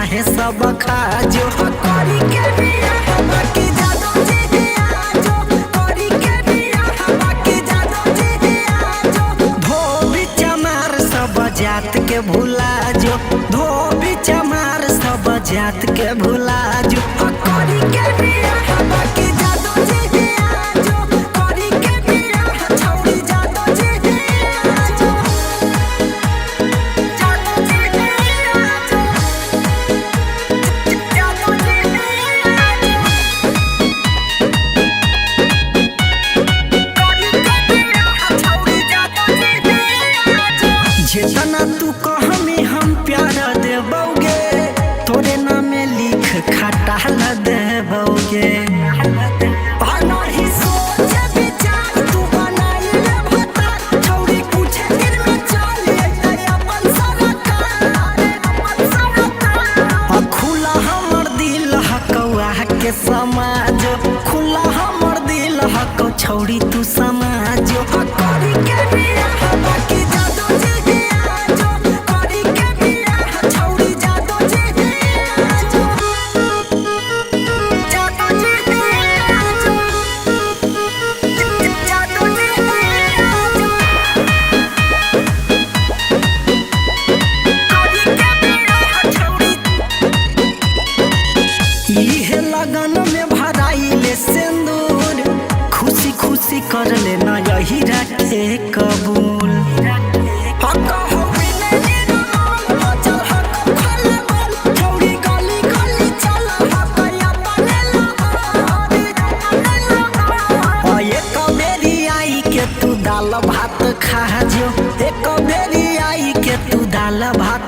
चाहे सब खा जो करी के बियाह बाकी जादो जी आजो करी के बियाह बाकी जादो जी आजो धोबी चमार सब जात के भुला जो धोबी चमार सब जात के भुला जो करी के बियाह बाकी जादो जी आजो करी के बियाह छौड़ी जादो जी आजो जादो जी आजो जादो जी आजो करी के बियाह छौड़ी जादो जी आजो जितना तू कहमी हम प्यार देबोगे तोरे नामे लिख खटा देबोगे नहीं सोच विचार तू बनाई ले भता छौड़ी कुछ दिन में चल अइतै अपन सरकार खुला हमर दिल हकौआ के समाज खुला हमर दिल हकौ छौड़ी तू समाज करी के बियाह बाकी जादो जी आजो करी के बियाह छौड़ी जादो जी आजो जादो जी आजो जादो जी आजो करी के बियाह छौड़ी इहे लगन में भराइले सिंदूर खुशी खुशी कर लेना यही रखे कबूल दाल भात खा जो एक बेरी आई के तू दाल भात